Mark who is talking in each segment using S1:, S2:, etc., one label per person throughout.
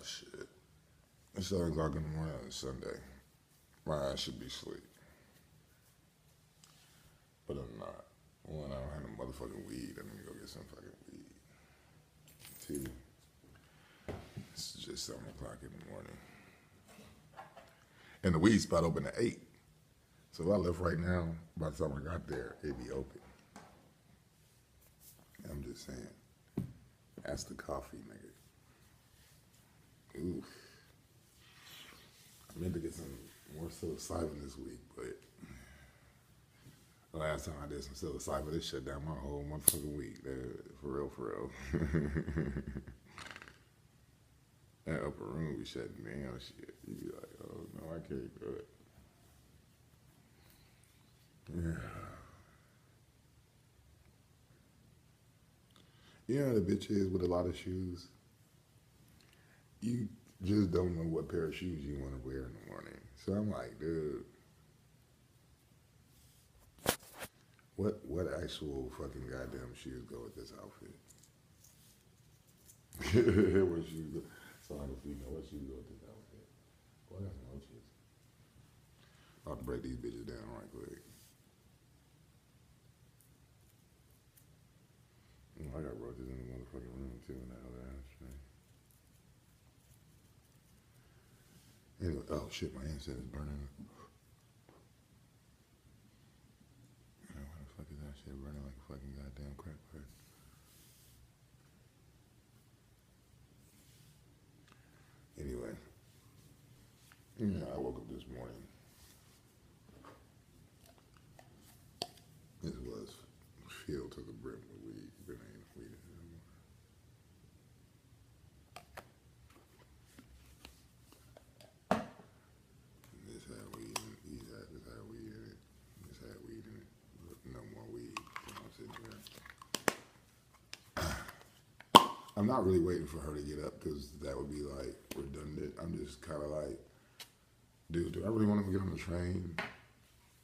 S1: shit. It's 7 o'clock in the morning on a Sunday. My ass should be asleep. But I'm not. One, I don't have no motherfucking weed. I need to go get some fucking weed. Two, it's just 7 o'clock in the morning. And the weed spot open at 8. So if I left right now, by the time I got there, it'd be open. I'm just saying. That's the coffee, nigga. Oof. I meant to get some more psilocybin this week, but the last time I did some psilocybin, it shut down my whole motherfucking week. For real, for real. That upper room be shutting down shit. You be like, oh no, I can't do it. Yeah. You know how the bitch is with a lot of shoes? You just don't know what pair of shoes you want to wear in the morning. So I'm like, dude, what actual fucking goddamn shoes go with this outfit? What shoes go? So honestly, you know what shoes go with this outfit? Boy, I got some roaches. I'll have to break these bitches down right quick. I got roaches in the motherfucking room too in the other ashtray. Anyway, oh shit, my incense is burning. Why the fuck is that shit burning like a fucking goddamn crack pipe? Anyway, yeah, I woke up this morning. This was filled to the brim with weed. There ain't weed in it anymore. This had weed in it. This had weed in it. This had weed in it. No more weed. You know, I'm sitting there. I'm not really waiting for her to get up because that would be like redundant. I'm just kind of like, dude, do I really want to get on the train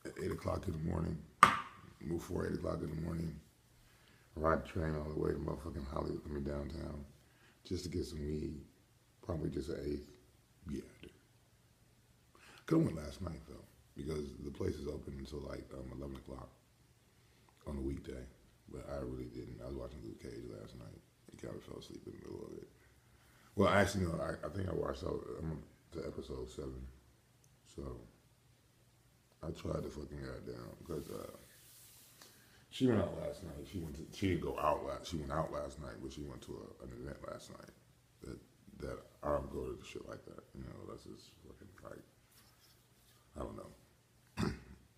S1: at 8 o'clock in the morning? Move for 8 o'clock in the morning, ride the train all the way to motherfucking Hollywood, downtown, just to get some weed. Probably just an eighth. Yeah, I do. Could have went last night though, because the place is open until like 11 o'clock on a weekday. But I really didn't. I was watching Luke Cage last night. He kind of fell asleep in the middle of it. Well, actually, no. I think I watched I'm up to episode 7. So I tried to fucking get down because. She went out last night. She didn't go out last. She went out last night, but she went to an event last night. That I don't go to shit like that. You know, that's just fucking like, I don't know,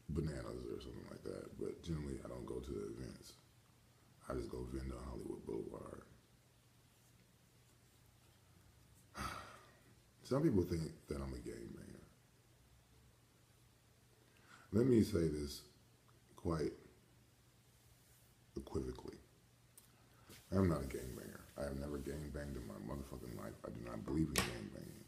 S1: bananas or something like that. But generally, I don't go to the events. I just go vend on Hollywood Boulevard. Some people think that I'm a gangbanger. Let me say this quite equivocally. I'm not a gangbanger. I have never gangbanged in my motherfucking life. I do not believe in gangbanging.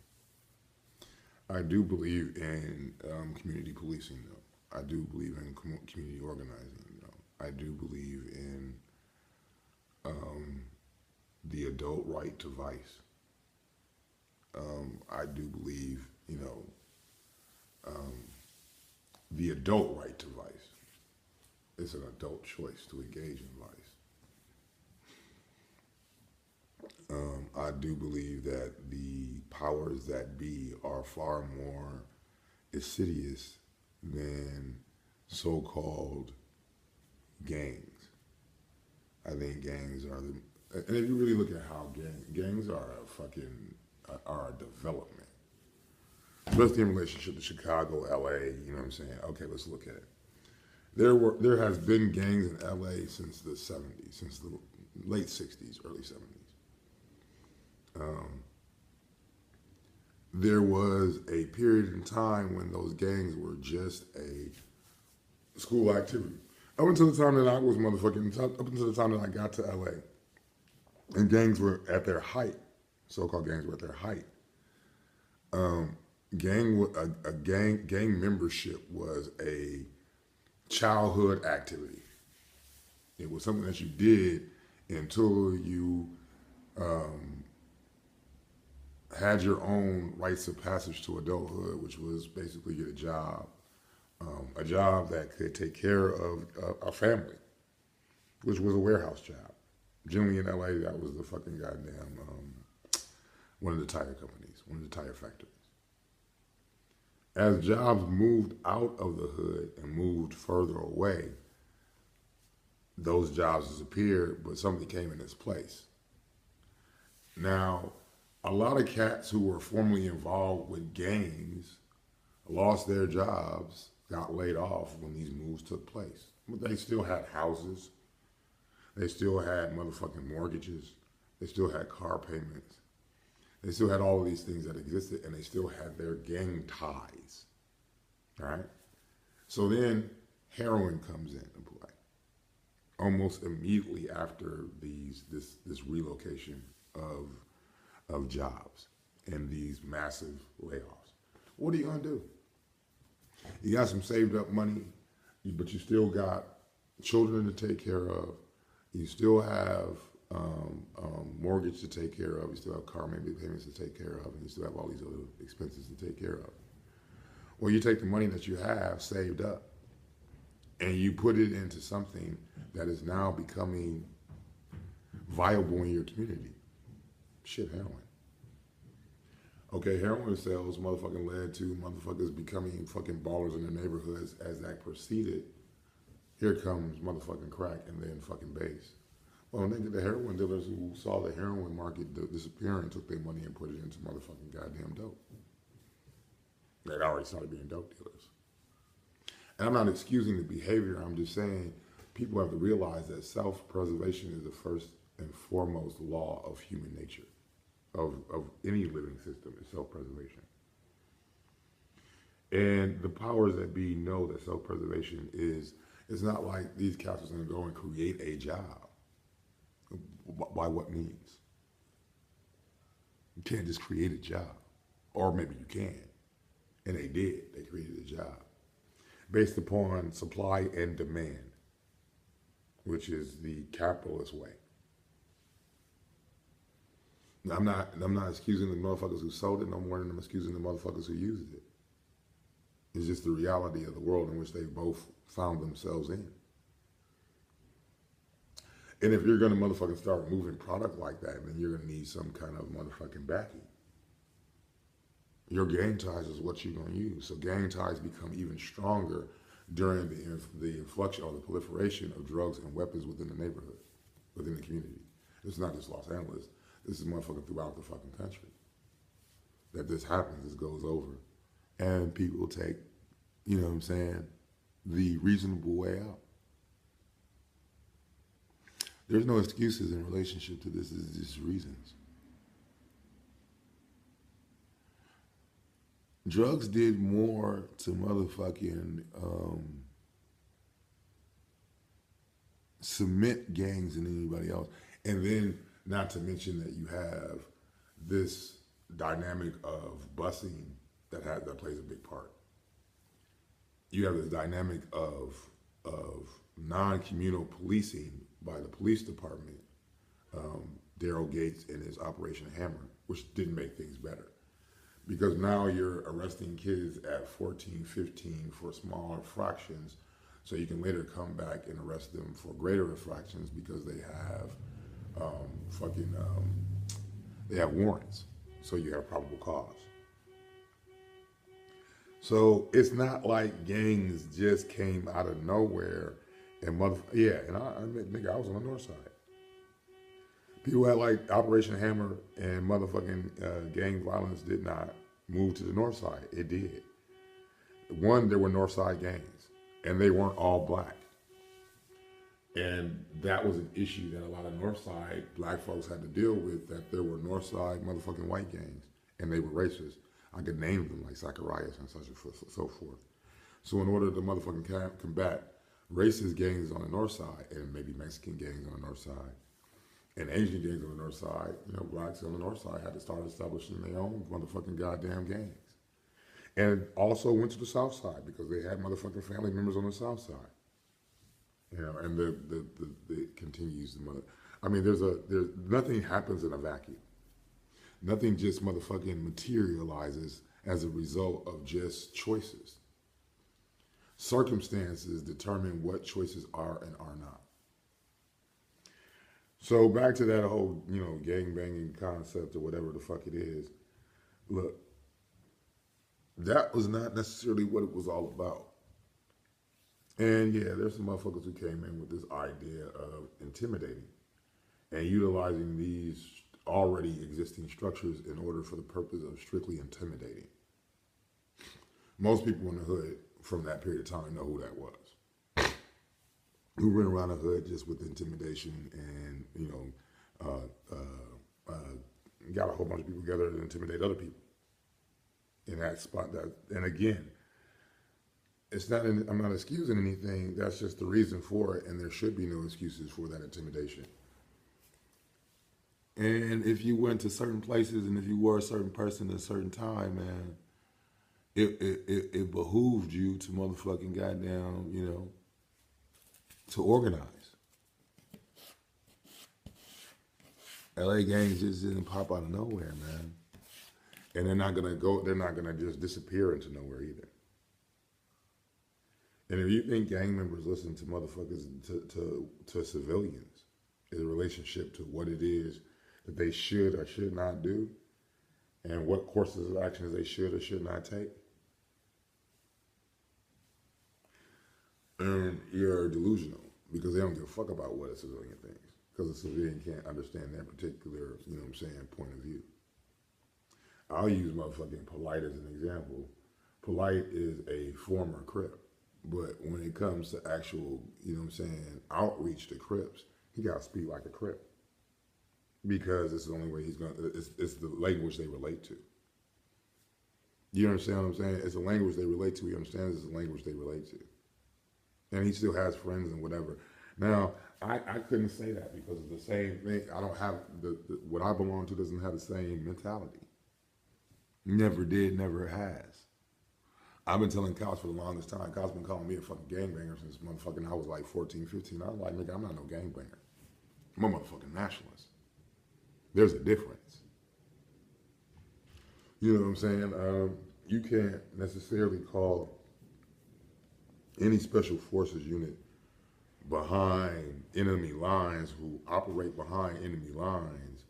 S1: I do believe in community policing, though. I do believe in community organizing, though. I do believe in the adult right to vice. I do believe, the adult right to vice. It's an adult choice to engage in vice. I do believe that the powers that be are far more insidious than so-called gangs. I think gangs are and if you really look at how gangs are a development. Especially in relationship to Chicago, LA, you know what I'm saying? Okay, let's look at it. There has been gangs in LA since the 70s, since the late 60s, early 70s. There was a period in time when those gangs were just a school activity. Up until the time that up until the time that I got to LA, and gangs were at their height. So-called gangs were at their height. Gang membership was a childhood activity. It was something that you did until you had your own rites of passage to adulthood, which was basically get a job that could take care of a family, which was a warehouse job. Generally in LA, that was the fucking goddamn one of the tire companies, one of the tire factories. As jobs moved out of the hood and moved further away, those jobs disappeared, but something came in its place. Now, a lot of cats who were formerly involved with gangs lost their jobs, got laid off when these moves took place. But they still had houses. They still had motherfucking mortgages. They still had car payments. They still had all of these things that existed, and they still had their gang ties. All right? So then heroin comes into play almost immediately after this relocation of jobs and these massive layoffs. What are you going to do? You got some saved up money, but you still got children to take care of. You still have mortgage to take care of. You still have car maybe payments to take care of, and you still have all these other expenses to take care of. Well, you take the money that you have saved up and you put it into something that is now becoming viable in your community. Shit, heroin. Okay, heroin sales motherfucking led to motherfuckers becoming fucking ballers in their neighborhoods. As that proceeded, here comes motherfucking crack and then fucking base. Well, nigga, the heroin dealers who saw the heroin market disappearing took their money and put it into motherfucking goddamn dope. They'd already started being dope dealers. And I'm not excusing the behavior. I'm just saying people have to realize that self-preservation is the first and foremost law of human nature, of any living system, is self-preservation. And the powers that be know that self-preservation is, it's not like these cats are going to go and create a job. By what means? You can't just create a job. Or maybe you can. And they did. They created a job based upon supply and demand, which is the capitalist way. Now, I'm not excusing the motherfuckers who sold it no more than I'm excusing the motherfuckers who used it. It's just the reality of the world in which they both found themselves in. And if you're going to motherfucking start moving product like that, then you're going to need some kind of motherfucking backing. Your gang ties is what you're going to use. So gang ties become even stronger during the inflection or the proliferation of drugs and weapons within the neighborhood, within the community. It's not just Los Angeles. This is motherfucking throughout the fucking country. That this happens, this goes over. And people take, you know what I'm saying, the reasonable way out. There's no excuses in relationship to this. It's just reasons. Drugs did more to motherfucking cement gangs than anybody else. And then, not to mention that you have this dynamic of busing that plays a big part. You have this dynamic of non-communal policing by the police department, Daryl Gates and his Operation Hammer, which didn't make things better. Because now you're arresting kids at 14, 15 for smaller infractions, so you can later come back and arrest them for greater infractions because they have they have warrants, so you have probable cause. So it's not like gangs just came out of nowhere and and I was on the north side. People had like Operation Hammer and motherfucking gang violence did not move to the north side. It did. One, there were north side gangs, and they weren't all black. And that was an issue that a lot of north side black folks had to deal with, that there were north side motherfucking white gangs, and they were racist. I could name them like Zacharias and such and so forth. So in order to motherfucking combat racist gangs on the north side, and maybe Mexican gangs on the north side, and Asian gangs on the north side, blacks on the north side had to start establishing their own motherfucking goddamn gangs. And also went to the south side because they had motherfucking family members on the south side. And the continues. There's nothing happens in a vacuum. Nothing just motherfucking materializes as a result of just choices. Circumstances determine what choices are and are not. So back to that whole, gang banging concept or whatever the fuck it is. Look, that was not necessarily what it was all about. And yeah, there's some motherfuckers who came in with this idea of intimidating and utilizing these already existing structures in order for the purpose of strictly intimidating. Most people in the hood from that period of time know who that was. Who ran around the hood just with intimidation and, got a whole bunch of people together to intimidate other people in that spot. And again, I'm not excusing anything. That's just the reason for it, and there should be no excuses for that intimidation. And if you went to certain places and if you were a certain person at a certain time, man, it behooved you to motherfucking goddamn, to organize. LA gangs just didn't pop out of nowhere, man. And they're not gonna just disappear into nowhere either. And if you think gang members listen to motherfuckers, to civilians in relationship to what it is that they should or should not do, and what courses of actions they should or should not take, and you're delusional because they don't give a fuck about what a civilian thinks because a civilian can't understand their particular, point of view. I'll use motherfucking Polite as an example. Polite is a former Crip. But when it comes to actual, outreach to Crips, he got to speak like a Crip. Because it's the only way it's the language they relate to. You understand what I'm saying? It's a language they relate to. He understands it's a language they relate to. And he still has friends and whatever. Now, I couldn't say that because of the same thing. I don't have, what I belong to doesn't have the same mentality. Never did, never has. I've been telling Couch for the longest time. Couch been calling me a fucking gangbanger since I was like 14, 15. I was like, nigga, I'm not no gangbanger. I'm a motherfucking nationalist. There's a difference. You know what I'm saying? You can't necessarily call any special forces unit behind enemy lines who operate behind enemy lines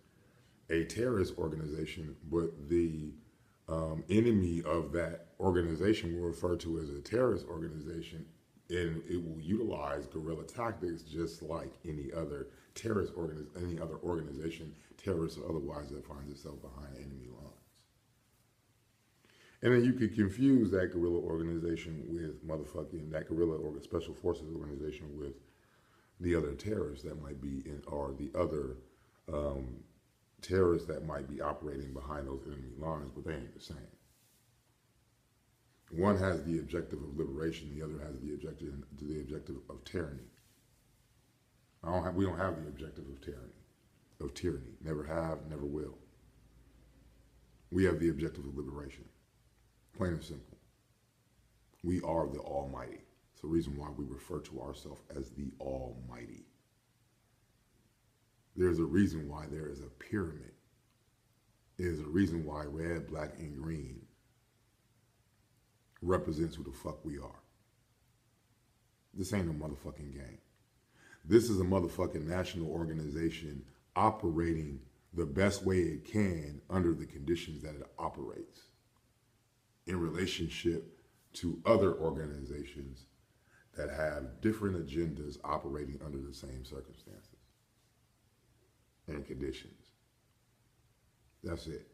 S1: a terrorist organization, but the enemy of that organization will refer to as a terrorist organization, and it will utilize guerrilla tactics just like any other any other organization, terrorist or otherwise, that finds itself behind enemy lines. And then you could confuse that guerrilla organization with that guerrilla or special forces organization with the other terrorists that might be or the other terrorists that might be operating behind those enemy lines, but they ain't the same. One has the objective of liberation, the other has the objective of tyranny. We don't have the objective of tyranny. Never have, never will. We have the objective of liberation. Plain and simple. We are the Almighty. It's the reason why we refer to ourselves as the Almighty. There's a reason why there is a pyramid. There's a reason why red, black, and green represents who the fuck we are. This ain't no motherfucking game. This is a motherfucking national organization operating the best way it can under the conditions that it operates in relationship to other organizations that have different agendas operating under the same circumstances and conditions. That's it.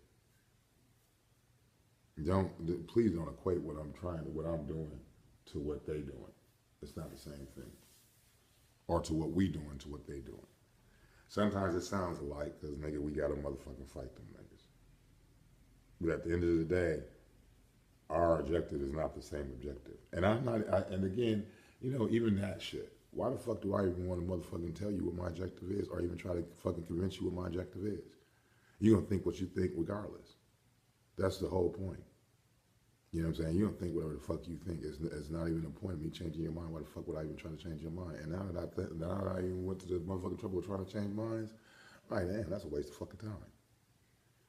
S1: Please don't equate what I'm doing to what they doing. It's not the same thing. Or to what we doing to what they doing. Sometimes it sounds alike because, nigga, we got to motherfucking fight them niggas. But at the end of the day, our objective is not the same objective. And and again, even that shit. Why the fuck do I even want to motherfucking tell you what my objective is or even try to fucking convince you what my objective is? You're going to think what you think regardless. That's the whole point. You know what I'm saying? You don't think whatever the fuck you think. It's not even a point of me changing your mind. Why the fuck would I even try to change your mind? And now that I even went to the motherfucking trouble of trying to change minds, right, damn, that's a waste of fucking time.